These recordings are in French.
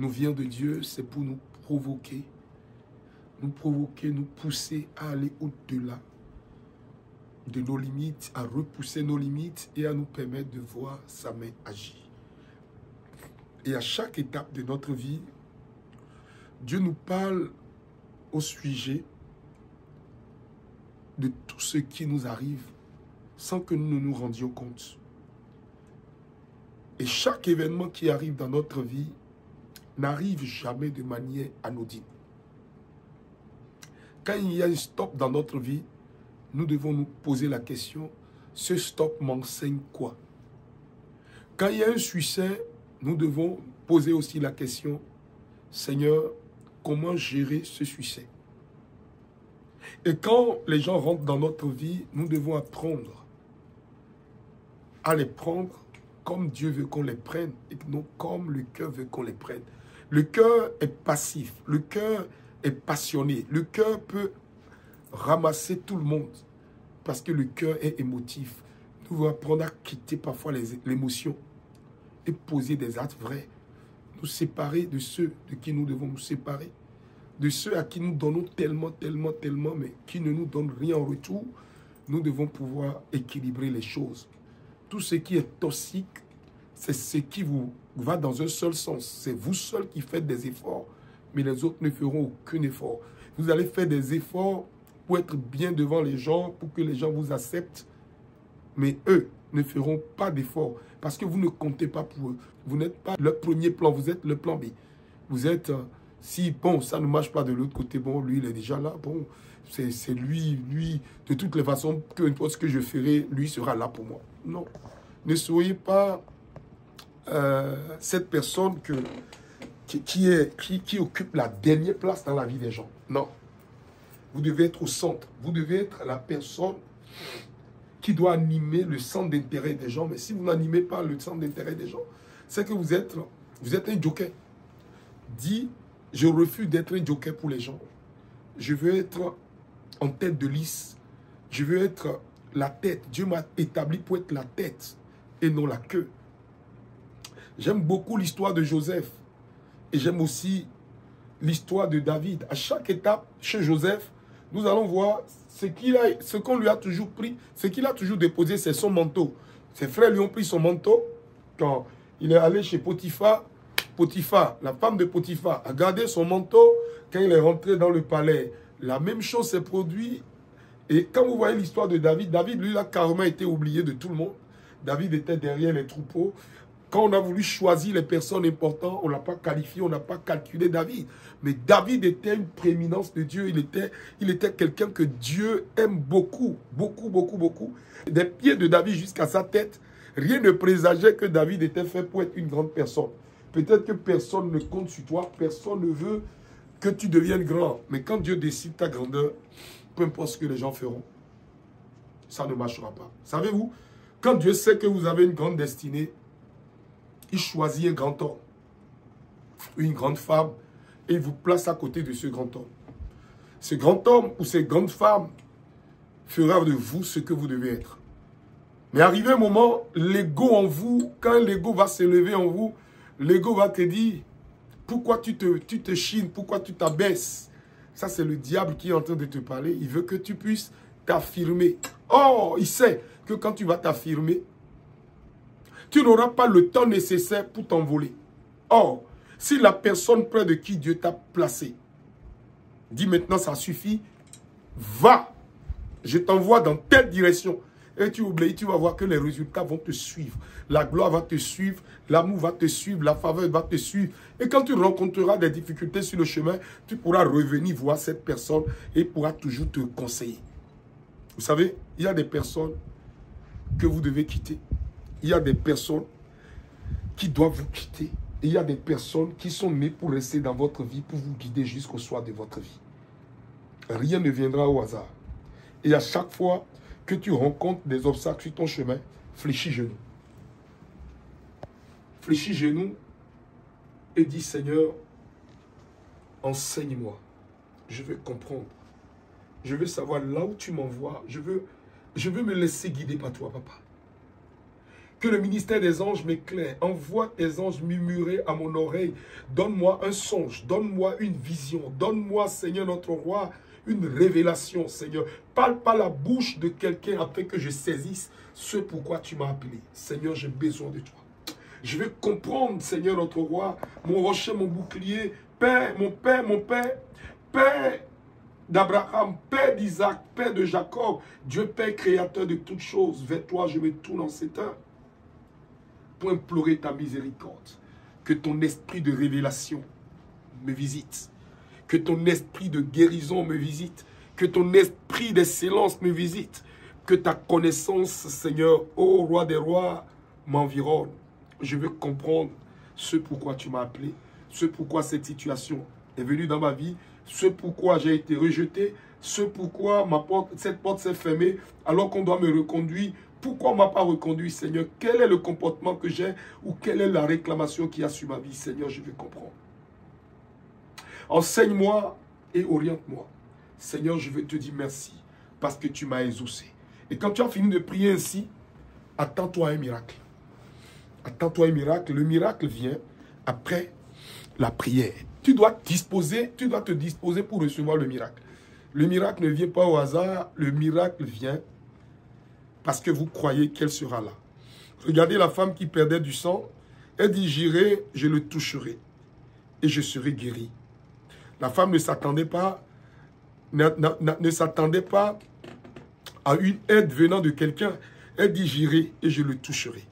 nous vient de Dieu, c'est pour nous provoquer, nous pousser à aller au-delà de nos limites, à repousser nos limites et à nous permettre de voir sa main agir. Et à chaque étape de notre vie, Dieu nous parle au sujet de tout ce qui nous arrive sans que nous ne nous rendions compte. Et chaque événement qui arrive dans notre vie n'arrive jamais de manière anodine. Quand il y a un stop dans notre vie, nous devons nous poser la question, ce stop m'enseigne quoi? Quand il y a un succès, nous devons poser aussi la question, Seigneur, comment gérer ce succès? Et quand les gens rentrent dans notre vie, nous devons apprendre à les prendre comme Dieu veut qu'on les prenne et non comme le cœur veut qu'on les prenne. Le cœur est passif, le cœur est passionné, le cœur peut ramasser tout le monde parce que le cœur est émotif. Nous devons apprendre à quitter parfois l'émotion et poser des actes vrais. Nous séparer de ceux de qui nous devons nous séparer, de ceux à qui nous donnons tellement, mais qui ne nous donnent rien en retour. Nous devons pouvoir équilibrer les choses. Tout ce qui est toxique, c'est ce qui vous va dans un seul sens. C'est vous seul qui faites des efforts, mais les autres ne feront aucun effort. Vous allez faire des efforts pour être bien devant les gens, pour que les gens vous acceptent, mais eux ne feront pas d'efforts parce que vous ne comptez pas pour eux. Vous n'êtes pas le premier plan, vous êtes le plan B. Vous êtes, si bon, ça ne marche pas de l'autre côté, bon, lui, il est déjà là, bon, c'est lui, de toutes les façons, peu importe ce que je ferai, lui sera là pour moi. Non, ne soyez pas cette personne qui occupe la dernière place dans la vie des gens. Non, vous devez être au centre, vous devez être la personne qui doit animer le centre d'intérêt des gens. Mais si vous n'animez pas le centre d'intérêt des gens, c'est que vous êtes un joker. Dis, je refuse d'être un joker pour les gens. Je veux être en tête de liste. Je veux être la tête. Dieu m'a établi pour être la tête et non la queue. J'aime beaucoup l'histoire de Joseph. Et j'aime aussi l'histoire de David. À chaque étape, chez Joseph, nous allons voir ce qu'on lui a toujours pris, ce qu'il a toujours déposé, c'est son manteau. Ses frères lui ont pris son manteau. Quand il est allé chez Potiphar, la femme de Potiphar, a gardé son manteau. Quand il est rentré dans le palais, la même chose s'est produite. Et quand vous voyez l'histoire de David, lui, il a carrément été oublié de tout le monde. David était derrière les troupeaux. Quand on a voulu choisir les personnes importantes, on ne l'a pas qualifié, on n'a pas calculé David. Mais David était une prééminence de Dieu. Il était quelqu'un que Dieu aime beaucoup, beaucoup. Des pieds de David jusqu'à sa tête, rien ne présageait que David était fait pour être une grande personne. Peut-être que personne ne compte sur toi, personne ne veut que tu deviennes grand. Mais quand Dieu décide ta grandeur, peu importe ce que les gens feront, ça ne marchera pas. Savez-vous, quand Dieu sait que vous avez une grande destinée, il choisit un grand homme, une grande femme, et il vous place à côté de ce grand homme. Ce grand homme ou cette grande femme fera de vous ce que vous devez être. Mais arrivé un moment, l'ego en vous, quand l'ego va s'élever en vous, l'ego va te dire, pourquoi tu te chines, pourquoi tu t'abaisses? Ça, c'est le diable qui est en train de te parler. Il veut que tu puisses t'affirmer. Oh, il sait que quand tu vas t'affirmer, tu n'auras pas le temps nécessaire pour t'envoler. Or, si la personne près de qui Dieu t'a placé dit maintenant ça suffit, va, je t'envoie dans telle direction. Et tu oublies, tu vas voir que les résultats vont te suivre. La gloire va te suivre, l'amour va te suivre, la faveur va te suivre. Et quand tu rencontreras des difficultés sur le chemin, tu pourras revenir voir cette personne et pourra toujours te conseiller. Vous savez, il y a des personnes que vous devez quitter. Il y a des personnes qui doivent vous quitter. Et il y a des personnes qui sont nées pour rester dans votre vie, pour vous guider jusqu'au soir de votre vie. Rien ne viendra au hasard. Et à chaque fois que tu rencontres des obstacles sur ton chemin, fléchis genoux. Fléchis genoux et dis, Seigneur, enseigne-moi. Je veux comprendre. Je veux savoir là où tu m'envoies. Je veux me laisser guider par toi, papa. Que le ministère des anges m'éclaire. Envoie tes anges murmurer à mon oreille. Donne-moi un songe. Donne-moi une vision. Donne-moi, Seigneur notre roi, une révélation, Seigneur. Parle par la bouche de quelqu'un afin que je saisisse ce pourquoi tu m'as appelé. Seigneur, j'ai besoin de toi. Je veux comprendre, Seigneur notre roi, mon rocher, mon bouclier, Père, mon Père, Père d'Abraham, Père d'Isaac, Père de Jacob, Dieu Père créateur de toutes choses. Vers toi, je me tourne en cette heure pour implorer ta miséricorde. Que ton esprit de révélation me visite. Que ton esprit de guérison me visite. Que ton esprit d'excellence me visite. Que ta connaissance, Seigneur, ô roi des rois, m'environne. Je veux comprendre ce pourquoi tu m'as appelé, ce pourquoi cette situation est venue dans ma vie, ce pourquoi j'ai été rejeté, ce pourquoi cette porte s'est fermée alors qu'on doit me reconduire. Pourquoi on ne m'a pas reconduit, Seigneur? Quel est le comportement que j'ai ou quelle est la réclamation qu'il y a sur ma vie, Seigneur? Je veux comprendre. Enseigne-moi et oriente-moi. Seigneur, je veux te dire merci parce que tu m'as exaucé. Et quand tu as fini de prier ainsi, attends-toi à un miracle. Attends-toi un miracle. Le miracle vient après la prière. Tu dois te disposer pour recevoir le miracle. Le miracle ne vient pas au hasard. Le miracle vient parce que vous croyez qu'elle sera là. Regardez la femme qui perdait du sang. Elle dit, j'irai, je le toucherai et je serai guéri. La femme ne s'attendait pas à une aide venant de quelqu'un. Elle dit, j'irai et je le toucherai.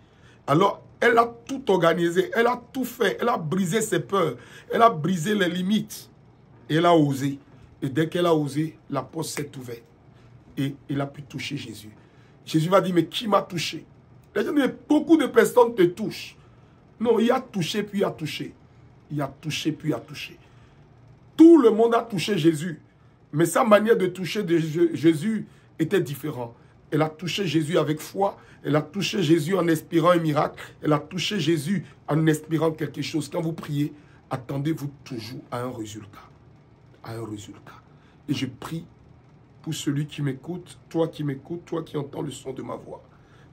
Alors, elle a tout organisé, elle a tout fait, elle a brisé ses peurs, elle a brisé les limites. Et elle a osé. Et dès qu'elle a osé, la porte s'est ouverte. Et elle a pu toucher Jésus. Jésus va dire, mais qui m'a touché? Les gens disent, beaucoup de personnes te touchent. Non, il a touché puis il a touché. Il a touché puis il a touché. Tout le monde a touché Jésus. Mais sa manière de toucher Jésus était différente. Elle a touché Jésus avec foi. Elle a touché Jésus en espérant un miracle. Elle a touché Jésus en espérant quelque chose. Quand vous priez, attendez-vous toujours à un résultat. À un résultat. Et je prie pour celui qui m'écoute, toi qui entends le son de ma voix.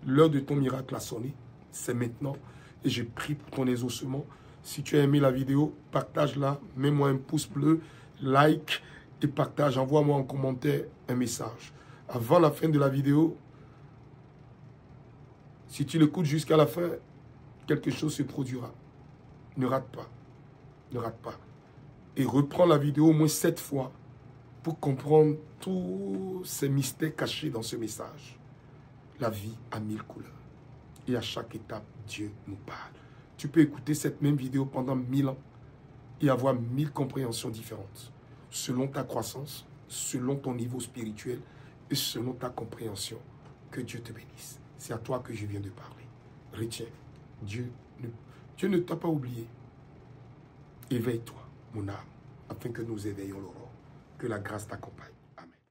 L'heure de ton miracle a sonné. C'est maintenant. Et je prie pour ton exaucement. Si tu as aimé la vidéo, partage-la. Mets-moi un pouce bleu, like et partage. Envoie-moi en commentaire un message. Avant la fin de la vidéo, si tu l'écoutes jusqu'à la fin, quelque chose se produira. Ne rate pas. Ne rate pas. Et reprends la vidéo au moins 7 fois pour comprendre tous ces mystères cachés dans ce message. La vie a 1000 couleurs. Et à chaque étape, Dieu nous parle. Tu peux écouter cette même vidéo pendant 1000 ans et avoir 1000 compréhensions différentes. Selon ta croissance, selon ton niveau spirituel et selon ta compréhension. Que Dieu te bénisse. C'est à toi que je viens de parler. Retiens, Dieu ne t'a pas oublié. Éveille-toi, mon âme, afin que nous éveillions l'aurore. Que la grâce t'accompagne.